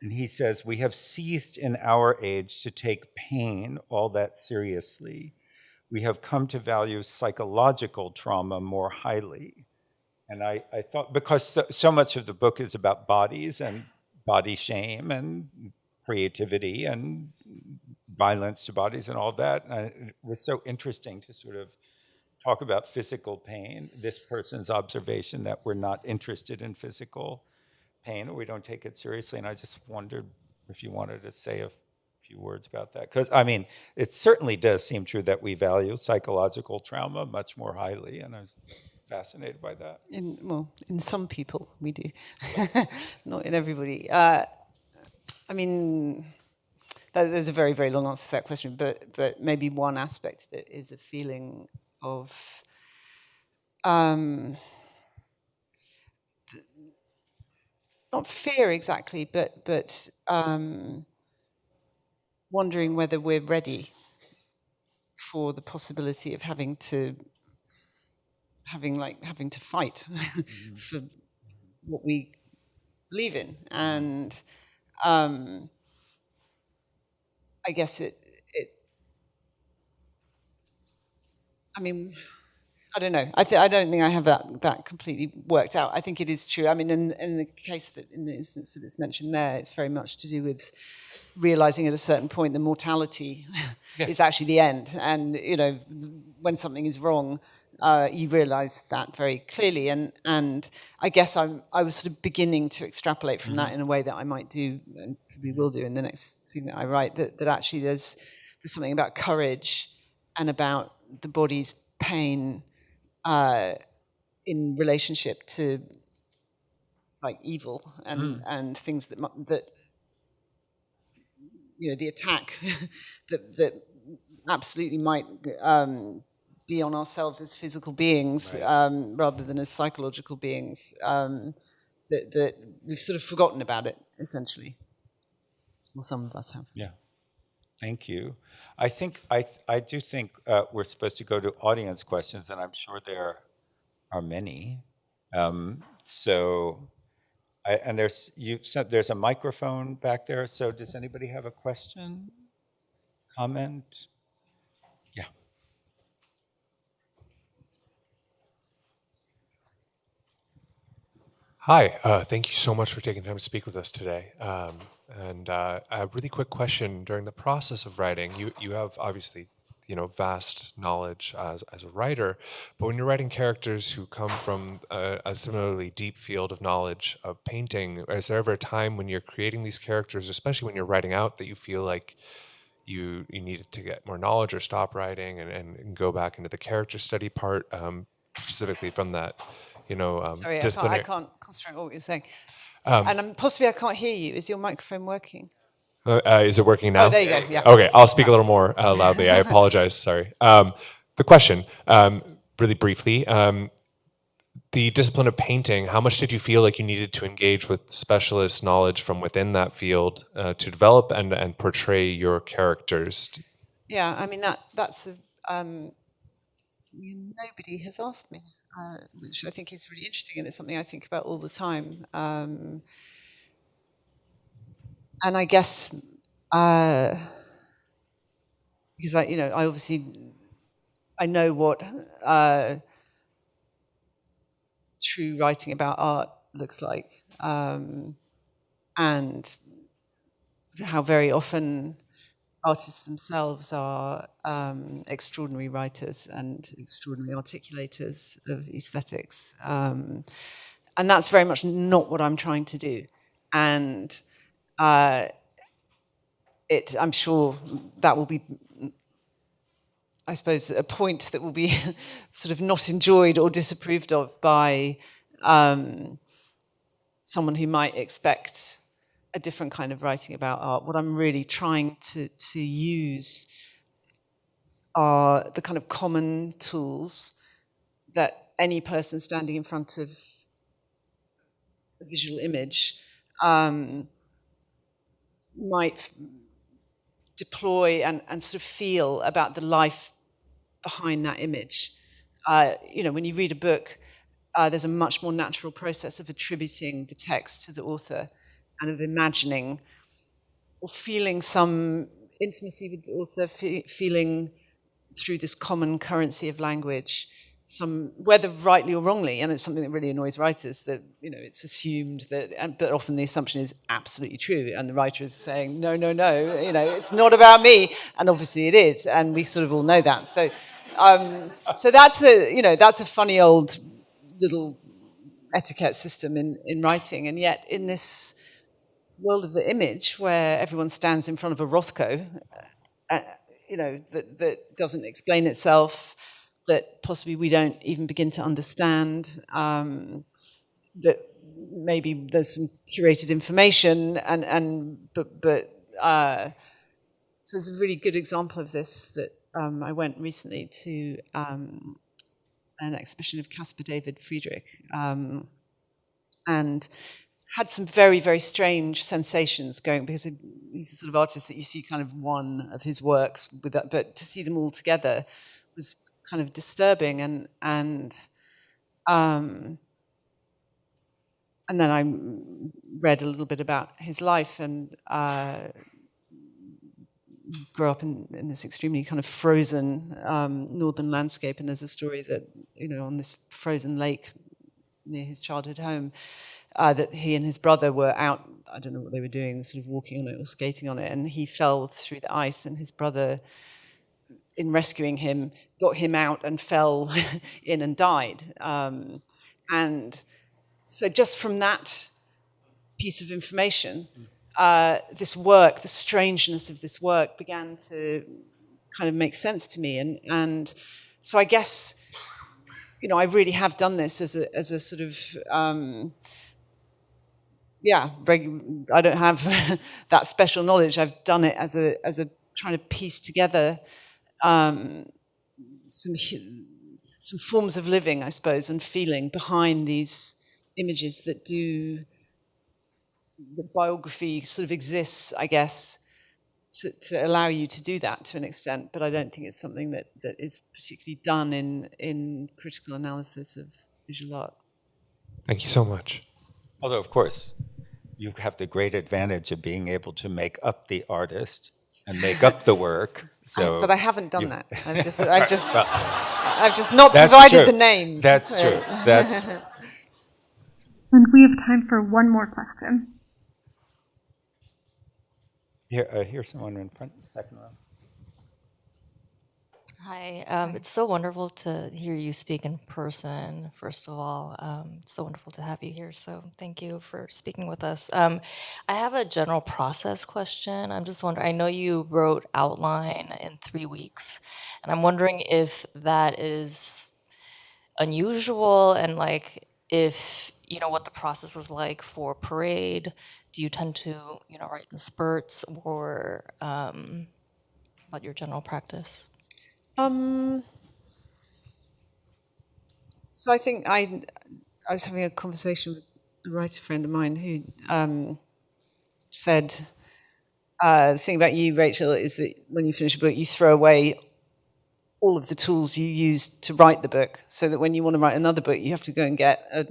[SPEAKER 3] And he says, "We have ceased in our age to take pain all that seriously. We have come to value psychological trauma more highly." And I thought, because so much of the book is about bodies and body shame and creativity and violence to bodies and all that, and it was so interesting to sort of talk about physical pain, this person's observation that we're not interested in physical pain, or we don't take it seriously. And I just wondered if you wanted to say a few words about that. Because, I mean, it certainly does seem true that we value psychological trauma much more highly, and I was fascinated by that.
[SPEAKER 4] In some people we do, not in everybody. I mean, there's a very, very long answer to that question, but maybe one aspect of it is a feeling of not fear exactly, but wondering whether we're ready for the possibility of having to fight for what we believe in, and I guess it. I mean, I don't know. I don't think I have that completely worked out. I think it is true. I mean, in the instance that it's mentioned there, it's very much to do with realizing at a certain point the mortality is actually the end, and when something is wrong, you realize that very clearly. And I guess I was sort of beginning to extrapolate from that in a way that I might do, and probably will do in the next thing that I write. That actually there's something about courage and about the body's pain in relationship to like evil and things that the attack that absolutely might be on ourselves as physical beings, rather than as psychological beings, that we've sort of forgotten about it, essentially. Well, some of us have.
[SPEAKER 3] Yeah. Thank you. I do think we're supposed to go to audience questions, and I'm sure there are many. There's a microphone back there. So does anybody have a question, comment? Yeah.
[SPEAKER 5] Hi, thank you so much for taking time to speak with us today. And a really quick question: during the process of writing, you have obviously vast knowledge as a writer, but when you're writing characters who come from a similarly deep field of knowledge of painting, is there ever a time when you're creating these characters, especially when you're writing out, that you feel like you needed to get more knowledge or stop writing and go back into the character study part, specifically from that?
[SPEAKER 4] Sorry,
[SPEAKER 5] disciplinary.
[SPEAKER 4] I can't concentrate on what you're saying. And possibly I can't hear you. Is your microphone working?
[SPEAKER 5] Is it working now?
[SPEAKER 4] Oh, there you go. Yeah.
[SPEAKER 5] Okay, I'll speak a little more loudly. I apologize. Sorry. The question, really briefly, the discipline of painting, how much did you feel like you needed to engage with specialist knowledge from within that field to develop and portray your characters?
[SPEAKER 4] Yeah, I mean that's something nobody has asked me, which I think is really interesting, and it's something I think about all the time. And I guess because I obviously I know what true writing about art looks like, and how very often artists themselves are extraordinary writers and extraordinary articulators of aesthetics. And that's very much not what I'm trying to do. And I'm sure that will be, I suppose, a point that will be sort of not enjoyed or disapproved of by someone who might expect a different kind of writing about art. What I'm really trying to use are the kind of common tools that any person standing in front of a visual image might deploy and sort of feel about the life behind that image. When you read a book, there's a much more natural process of attributing the text to the author and of imagining or feeling some intimacy with the author, feeling through this common currency of language, whether rightly or wrongly, and it's something that really annoys writers, that it's assumed that, but often the assumption is absolutely true, and the writer is saying no, it's not about me, and obviously it is, and we sort of all know that. So that's a funny old little etiquette system in writing, and yet in this world of the image where everyone stands in front of a Rothko, that doesn't explain itself, that possibly we don't even begin to understand, that maybe there's some curated information, but so there's a really good example of this that I went recently to an exhibition of Caspar David Friedrich, and had some very, very strange sensations going, because he's the sort of artist that you see kind of one of his works with that, but to see them all together was kind of disturbing, and then I read a little bit about his life, and grew up in this extremely kind of frozen northern landscape, and there's a story that on this frozen lake near his childhood home, that he and his brother were out, I don't know what they were doing, sort of walking on it or skating on it, and he fell through the ice, and his brother, in rescuing him, got him out and fell in and died. And so just from that piece of information, this work, the strangeness of this work began to kind of make sense to me. And so I guess, I really have done this as a sort of, I don't have that special knowledge. I've done it as a trying to piece together some forms of living, I suppose, and feeling behind these images that the biography sort of exists, I guess, to allow you to do that to an extent. But I don't think it's something that is particularly done in critical analysis of visual art.
[SPEAKER 5] Thank you so much.
[SPEAKER 3] Although, of course, you have the great advantage of being able to make up the artist and make up the work. So,
[SPEAKER 4] but I haven't done that. I've just
[SPEAKER 3] well,
[SPEAKER 4] I've just not
[SPEAKER 3] that's
[SPEAKER 4] provided
[SPEAKER 3] true.
[SPEAKER 4] the names.
[SPEAKER 3] That's true. That's
[SPEAKER 6] And we have time for one more question.
[SPEAKER 3] here's someone in front, second row.
[SPEAKER 7] Hi, it's so wonderful to hear you speak in person, first of all. It's so wonderful to have you here, so thank you for speaking with us. I have a general process question. I'm just wondering, I know you wrote outline in 3 weeks, and I'm wondering if that is unusual, and like if, what the process was like for Parade. Do you tend to, write in spurts, or about your general practice?
[SPEAKER 4] So I think I was having a conversation with a writer friend of mine who said, the thing about you, Rachel, is that when you finish a book, you throw away all of the tools you used to write the book, so that when you want to write another book, you have to go and get a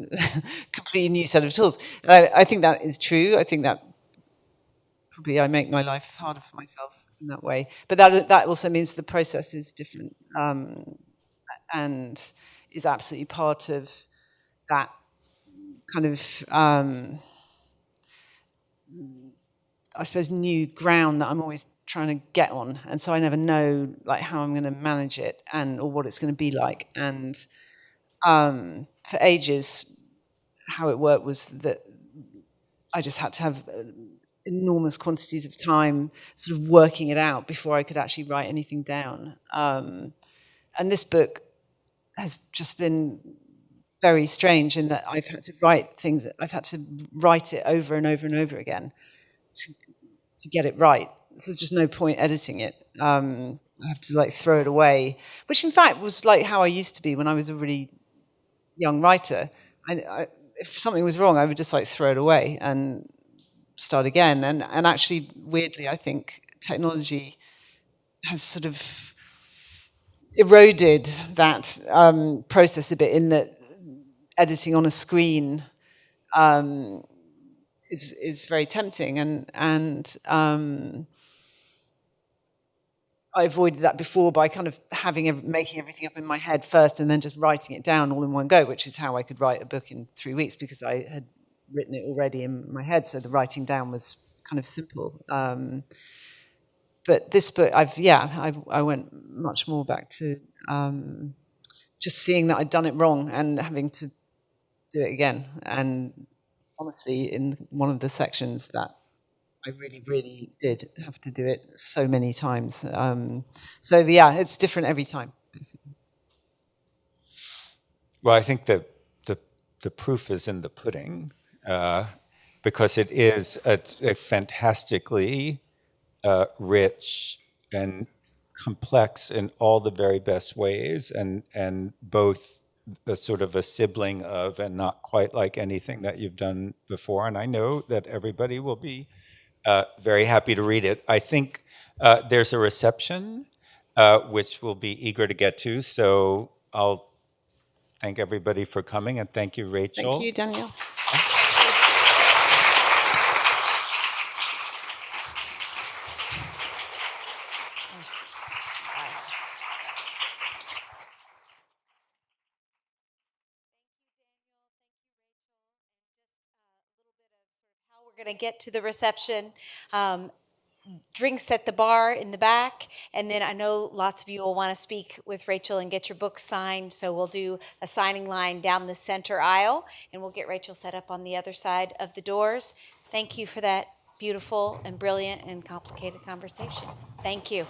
[SPEAKER 4] completely new set of tools. I think that is true. I think that probably I make my life harder for myself in that way. But that also means the process is different, and is absolutely part of that kind of, I suppose, new ground that I'm always trying to get on, and so I never know like how I'm going to manage it or what it's going to be like. And for ages, how it worked was that I just had to have enormous quantities of time sort of working it out before I could actually write anything down. And this book has just been very strange in that I've had to write things, I've had to write it over and over and over again to get it right. So there's just no point editing it. I have to like throw it away, which in fact was like how I used to be when I was a really young writer. If something was wrong, I would just like throw it away and start again. And actually, weirdly, I think technology has sort of eroded that process a bit, in that editing on a screen is very tempting, and I avoided that before by kind of making everything up in my head first and then just writing it down all in one go, which is how I could write a book in 3 weeks, because I had written it already in my head, so the writing down was kind of simple. But this book, I went much more back to just seeing that I'd done it wrong and having to do it again. And honestly, in one of the sections, that I really, really did have to do it so many times. So yeah, it's different every time, basically.
[SPEAKER 3] Well, I think that the proof is in the pudding, because it is a fantastically rich and complex in all the very best ways, and both a sort of a sibling of and not quite like anything that you've done before. And I know that everybody will be very happy to read it. I think there's a reception which we'll be eager to get to. So I'll thank everybody for coming, and thank you, Rachel.
[SPEAKER 4] Thank you, Daniel.
[SPEAKER 1] How we're going to get to the reception. Drinks at the bar in the back, and then I know lots of you will want to speak with Rachel and get your book signed, so we'll do a signing line down the center aisle, and we'll get Rachel set up on the other side of the doors. Thank you for that beautiful and brilliant and complicated conversation. Thank you.